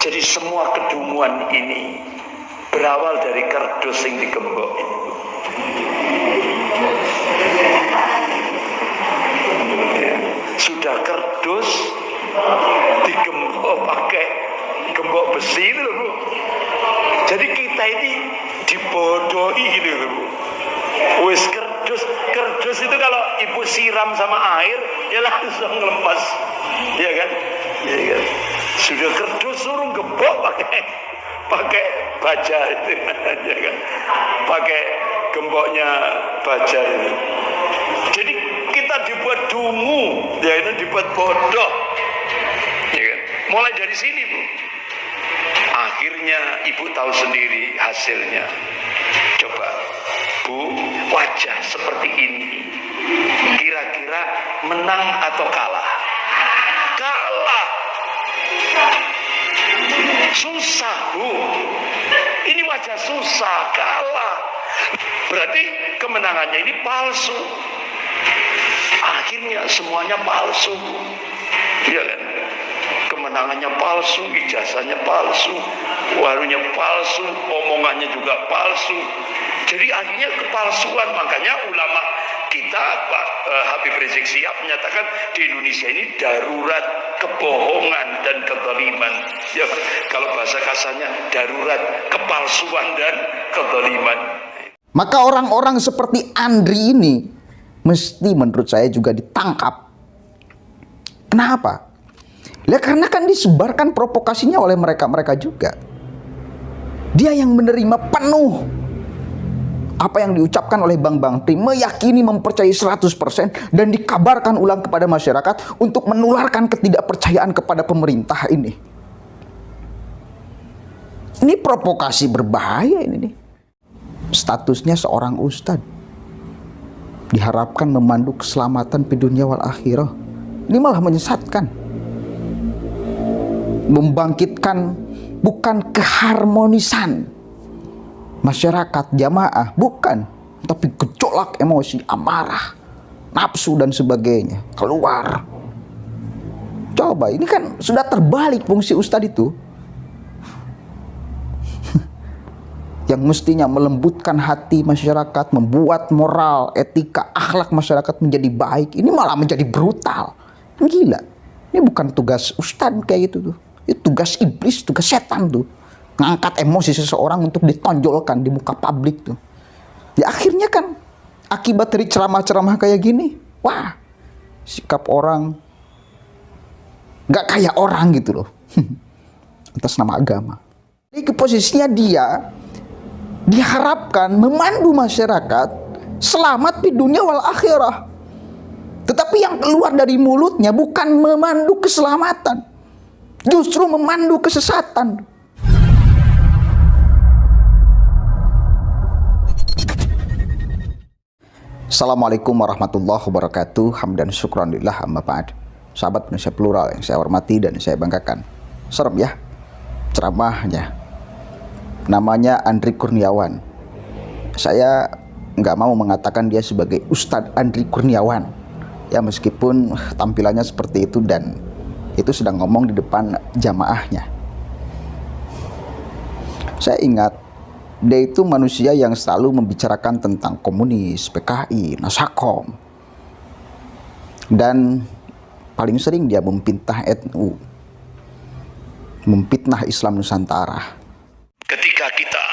Jadi semua kedunguan ini berawal dari kerdus yang digembok ini. Ya. Sudah kerdus digembok pakai gembok besi itu loh Bu. Jadi kita ini dibodohi gitu loh Bu. Wis kerdus itu kalau ibu siram sama air ya langsung lepas, ya kan? Ya kan? Sudah kerdus suruh gembok pakai baja itu, ya kan? Pakai gemboknya baja itu. Jadi kita dibuat dungu, ya itu dibuat bodoh, ya kan? Mulai dari sini Bu. Akhirnya ibu tahu sendiri hasilnya. Coba Bu, wajah seperti ini kira-kira menang atau kalah? Kalah. Susah Bu, ini wajah susah, kalah. Berarti kemenangannya ini palsu. Akhirnya semuanya palsu, ya kan? Kemenangannya palsu, ijazahnya palsu, warungnya palsu, omongannya juga palsu. Jadi akhirnya kepalsuan. Makanya ulama kita Pak Habib Rizik Syihab menyatakan di Indonesia ini darurat kebohongan dan kezaliman. Ya, kalau bahasa kasarnya darurat kepalsuan dan kezaliman. Maka orang-orang seperti Andri ini mesti menurut saya juga ditangkap. Kenapa? Ya karena kan disebarkan provokasinya oleh mereka-mereka juga. Dia yang menerima penuh apa yang diucapkan oleh Bang Bangti, meyakini, mempercayai 100% dan dikabarkan ulang kepada masyarakat untuk menularkan ketidakpercayaan kepada pemerintah ini. Ini provokasi berbahaya ini nih. Statusnya seorang ustadz diharapkan memandu keselamatan di dunia wal akhirah. Ini malah menyesatkan, membangkitkan bukan keharmonisan masyarakat jamaah, bukan, tapi gejolak emosi, amarah, nafsu dan sebagainya keluar. Coba, ini kan sudah terbalik fungsi ustadz itu. Yang mestinya melembutkan hati masyarakat, membuat moral, etika, akhlak masyarakat menjadi baik, ini malah menjadi brutal. Gila. Ini bukan tugas ustadz kayak gitu tuh. Itu tugas iblis, tugas setan tuh. Ngangkat emosi seseorang untuk ditonjolkan di muka publik tuh. Ya akhirnya kan akibat dari ceramah-ceramah kayak gini, wah, sikap orang gak kayak orang gitu loh. Atas nama agama. Jadi posisinya dia diharapkan memandu masyarakat selamat di dunia wal akhirah. Tetapi yang keluar dari mulutnya bukan memandu keselamatan, justru memandu kesesatan. Assalamualaikum warahmatullahi wabarakatuh. Hamdan syukran lillah amma ba'd. Sahabat Indonesia Plural yang saya hormati dan saya banggakan. Serem ya ceramahnya. Namanya Andri Kurniawan. Saya nggak mau mengatakan dia sebagai Ustadz Andri Kurniawan, ya meskipun tampilannya seperti itu dan itu sedang ngomong di depan jamaahnya. Saya ingat dia itu manusia yang selalu membicarakan tentang komunis, PKI, Nasakom, dan paling sering dia memfitnah NU, memfitnah Islam Nusantara. Ketika kita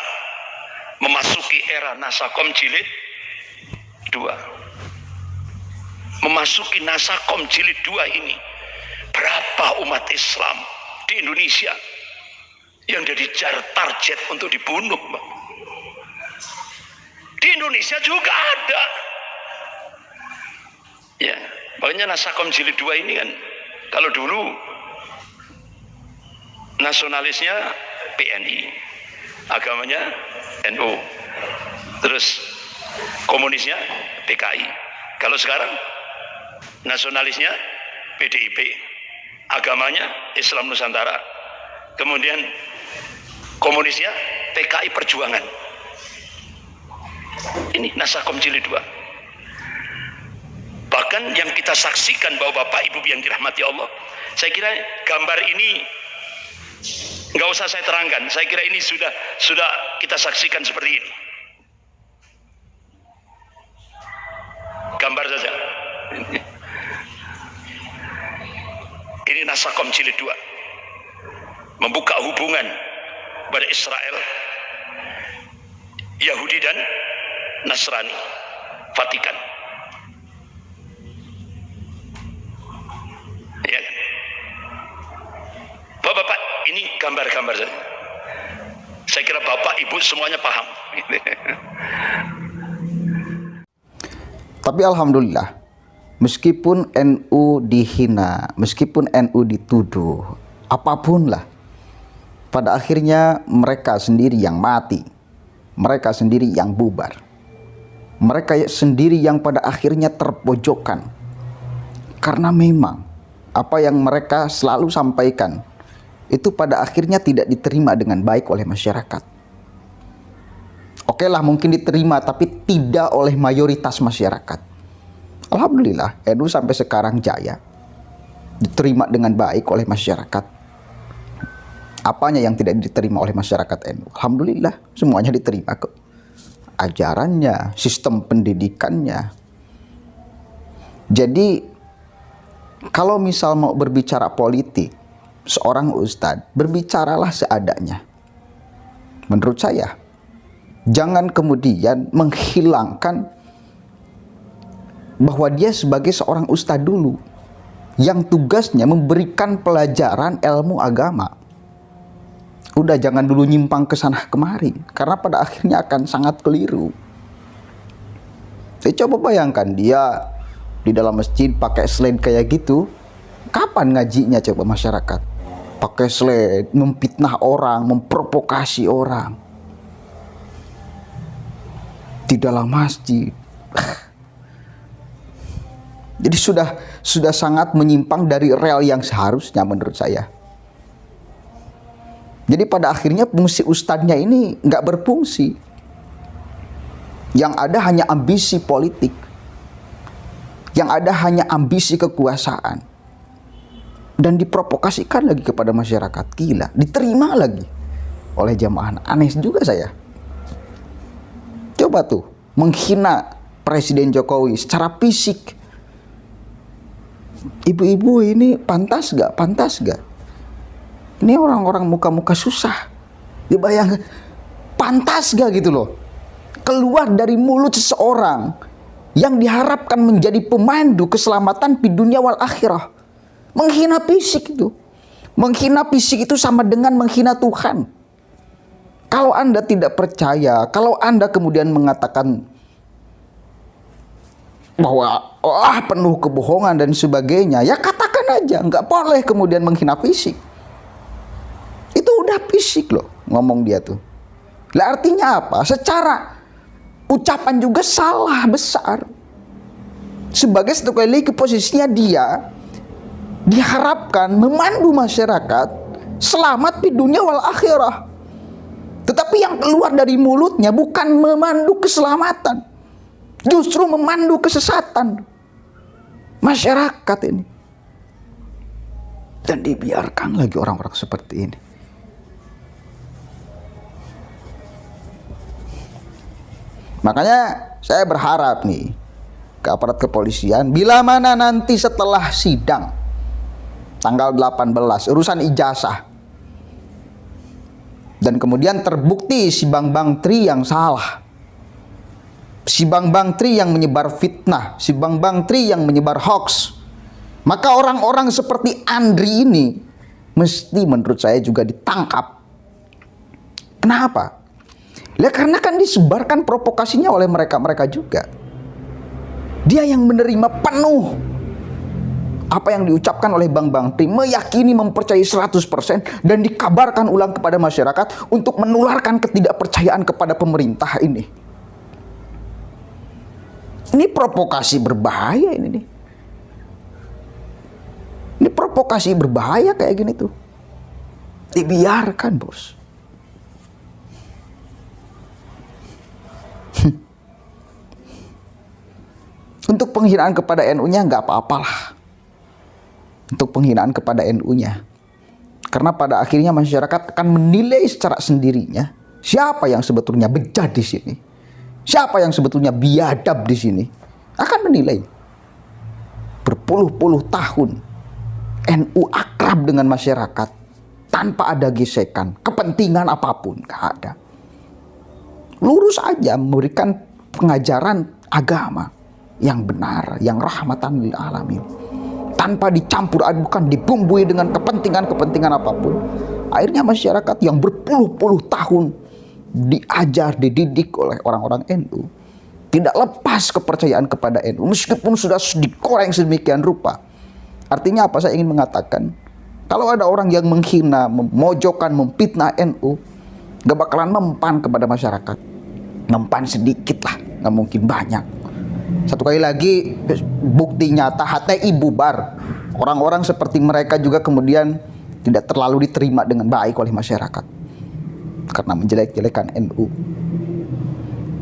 memasuki era Nasakom jilid 2, memasuki Nasakom jilid 2 ini, berapa umat Islam di Indonesia yang jadi target untuk dibunuh, Mbak? Di Indonesia juga ada. Ya, makanya Nasakom jilid 2 ini kan, kalau dulu nasionalisnya PNI, agamanya NU, terus komunisnya PKI. Kalau sekarang nasionalisnya PDIP, agamanya Islam Nusantara, kemudian komunisnya PKI Perjuangan. Ini Nasakom jilid 2. Bahkan yang kita saksikan bahwa Bapak Ibu yang dirahmati Allah, saya kira gambar ini nggak Nggak usah saya terangkan. Saya kira ini sudah kita saksikan seperti ini. Gambar saja. Ini Nasakom Jilid 2. Membuka hubungan pada Israel, Yahudi dan Nasrani, Vatikan. Ya kan? Bapak-bapak, ini gambar-gambar saja. Saya kira bapak, ibu semuanya paham. Tapi alhamdulillah, meskipun NU dihina, meskipun NU dituduh, apapun lah, pada akhirnya mereka sendiri yang mati, mereka sendiri yang bubar, mereka sendiri yang pada akhirnya terpojokkan. Karena memang apa yang mereka selalu sampaikan itu pada akhirnya tidak diterima dengan baik oleh masyarakat. Oke lah, mungkin diterima, tapi tidak oleh mayoritas masyarakat. Alhamdulillah, NU sampai sekarang jaya, diterima dengan baik oleh masyarakat. Apanya yang tidak diterima oleh masyarakat NU? Alhamdulillah, semuanya diterima kok. Ajarannya, sistem pendidikannya. Jadi, kalau misal mau berbicara politik, seorang ustadz, berbicaralah seadanya. Menurut saya, jangan kemudian menghilangkan bahwa dia sebagai seorang ustadz dulu, yang tugasnya memberikan pelajaran ilmu agama. Udah, jangan dulu nyimpang ke sana kemari, karena pada akhirnya akan sangat keliru. Saya coba bayangkan dia di dalam masjid pakai slide kayak gitu, kapan ngajinya coba masyarakat? Pakai slide, memfitnah orang, memprovokasi orang di dalam masjid. Jadi sudah sangat menyimpang dari rel yang seharusnya menurut saya. Jadi pada akhirnya fungsi ustadznya ini nggak berfungsi. Yang ada hanya ambisi politik. Yang ada hanya ambisi kekuasaan. Dan diprovokasikan lagi kepada masyarakat. Gila, diterima lagi oleh jamaah. Aneh juga saya. Coba tuh, menghina Presiden Jokowi secara fisik. Ibu-ibu ini pantas gak? Pantas gak? Ini orang-orang muka-muka susah. Dibayangkan, pantas gak gitu loh? Keluar dari mulut seseorang yang diharapkan menjadi pemandu keselamatan di dunia wal akhirah. Menghina fisik itu. Menghina fisik itu sama dengan menghina Tuhan. Kalau Anda tidak percaya, kalau Anda kemudian mengatakan bahwa penuh kebohongan dan sebagainya, ya katakan aja, nggak boleh kemudian menghina fisik. Itu udah fisik loh, ngomong dia tuh. Lah artinya apa? Secara ucapan juga salah besar. Sebagai satu kali lagi posisinya dia diharapkan memandu masyarakat selamat di dunia wal akhirah. Tetapi yang keluar dari mulutnya bukan memandu keselamatan, justru memandu kesesatan masyarakat ini. Dan dibiarkan lagi orang-orang seperti ini. Makanya saya berharap nih ke aparat kepolisian, bila mana nanti setelah sidang tanggal 18 urusan ijazah, dan kemudian terbukti si Bang Tri yang salah, si Bang Tri yang menyebar fitnah, si Bang Tri yang menyebar hoax, maka orang-orang seperti Andri ini mesti menurut saya juga ditangkap. Kenapa? Ya karena kan disebarkan provokasinya oleh mereka-mereka juga. Dia yang menerima penuh apa yang diucapkan oleh Bang Tri, meyakini, mempercayai 100%, dan dikabarkan ulang kepada masyarakat untuk menularkan ketidakpercayaan kepada pemerintah ini. Ini provokasi berbahaya ini nih. Ini provokasi berbahaya kayak gini tuh. Dibiarkan, bos. Untuk penghinaan kepada NU-nya nggak apa-apalah. Untuk penghinaan kepada NU-nya. Karena pada akhirnya masyarakat akan menilai secara sendirinya siapa yang sebetulnya bejat di sini, siapa yang sebetulnya biadab di sini. Akan menilai. Berpuluh-puluh tahun NU akrab dengan masyarakat tanpa ada gesekan, kepentingan apapun, gak ada. Lurus aja memberikan pengajaran agama yang benar, yang rahmatan lil alamin. Tanpa dicampur adukan, dibumbui dengan kepentingan-kepentingan apapun. Akhirnya masyarakat yang berpuluh-puluh tahun diajar, dididik oleh orang-orang NU, tidak lepas kepercayaan kepada NU, meskipun sudah dikoreng sedemikian rupa. Artinya apa? Saya ingin mengatakan, kalau ada orang yang menghina, memojokkan, memfitnah NU, gak bakalan mempan kepada masyarakat. Mempan sedikit lah, gak mungkin banyak. Satu kali lagi, bukti nyata HTI bubar. Orang-orang seperti mereka juga kemudian tidak terlalu diterima dengan baik oleh masyarakat karena menjelek-jelekan NU.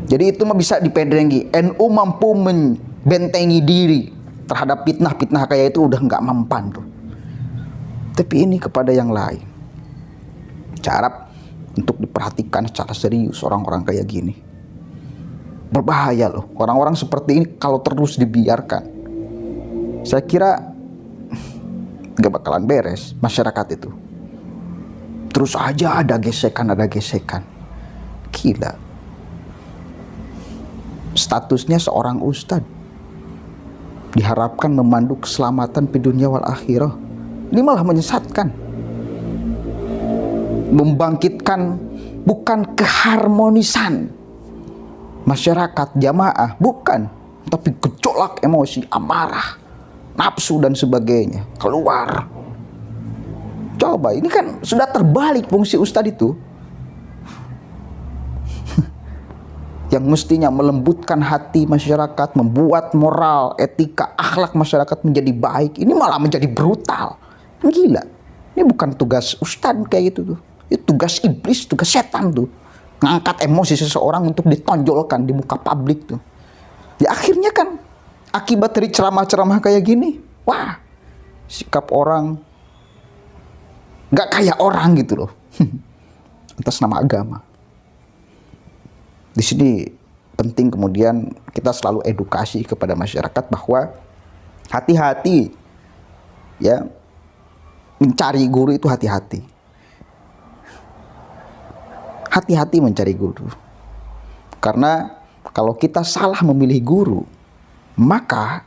Jadi itu mah bisa dipedengi. NU mampu membentengi diri terhadap fitnah-fitnah kayak itu udah nggak mempan tuh. Tapi ini kepada yang lain. Cara untuk diperhatikan secara serius orang-orang kayak gini. Berbahaya loh. Orang-orang seperti ini kalau terus dibiarkan, saya kira gak bakalan beres masyarakat itu. Terus aja ada gesekan. Gila. Statusnya seorang ustadz diharapkan memandu keselamatan di dunia wal akhirah. Ini malah menyesatkan. Membangkitkan bukan keharmonisan masyarakat jamaah, bukan, tapi gejolak emosi, amarah, nafsu dan sebagainya keluar. Coba, ini kan sudah terbalik fungsi ustadz itu. Yang mestinya melembutkan hati masyarakat, membuat moral, etika, akhlak masyarakat menjadi baik, ini malah menjadi brutal. Gila. Ini bukan tugas ustadz kayak gitu tuh. Itu tugas iblis, tugas setan tuh. Ngangkat emosi seseorang untuk ditonjolkan di muka publik tuh. Ya akhirnya kan akibat dari ceramah-ceramah kayak gini, wah, sikap orang gak kayak orang gitu loh. Atas nama agama. Di sini penting kemudian kita selalu edukasi kepada masyarakat bahwa hati-hati ya, mencari guru itu hati-hati. Hati-hati mencari guru. Karena kalau kita salah memilih guru, maka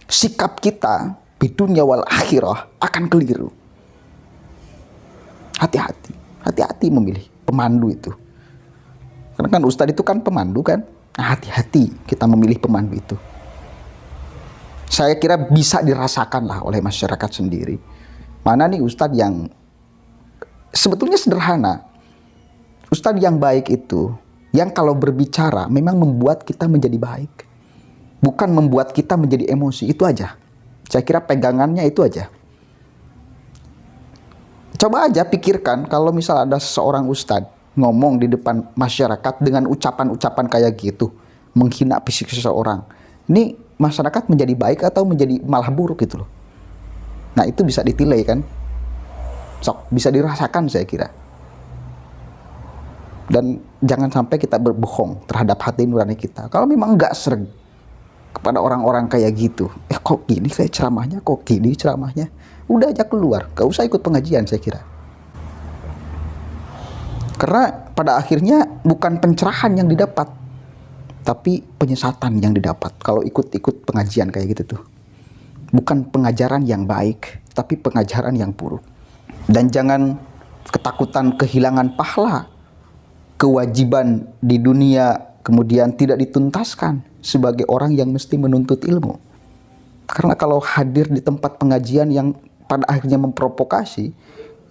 sikap kita di dunia wal akhirah akan keliru. Hati-hati. Hati-hati memilih pemandu itu. Karena kan ustadz itu kan pemandu kan. Nah, hati-hati kita memilih pemandu itu. Saya kira bisa dirasakan lah oleh masyarakat sendiri. Mana nih ustadz yang sebetulnya sederhana. Ustadz yang baik itu, yang kalau berbicara memang membuat kita menjadi baik. Bukan membuat kita menjadi emosi, itu aja. Saya kira pegangannya itu aja. Coba aja pikirkan kalau misal ada seorang ustadz ngomong di depan masyarakat dengan ucapan-ucapan kayak gitu. Menghina fisik seseorang. Ini masyarakat menjadi baik atau menjadi malah buruk gitu loh. Nah itu bisa ditilai kan. Sok, bisa dirasakan saya kira. Dan jangan sampai kita berbohong terhadap hati nurani kita. Kalau memang nggak sering kepada orang-orang kayak gitu, kok gini saya ceramahnya, kok gini ceramahnya, udah aja keluar, gak usah ikut pengajian saya kira. Karena pada akhirnya bukan pencerahan yang didapat, tapi penyesatan yang didapat kalau ikut-ikut pengajian kayak gitu tuh. Bukan pengajaran yang baik, tapi pengajaran yang buruk. Dan jangan ketakutan kehilangan pahala, kewajiban di dunia kemudian tidak dituntaskan sebagai orang yang mesti menuntut ilmu. Karena kalau hadir di tempat pengajian yang pada akhirnya memprovokasi,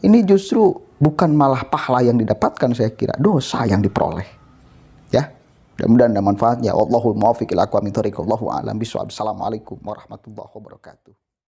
ini justru bukan malah pahala yang didapatkan, saya kira dosa yang diperoleh. Ya, mudah-mudahan ada manfaatnya. Wallahul muwaffiq ila aqwamit thoriq. Wallahu a'lam bishawab. Assalamualaikum warahmatullahi wabarakatuh.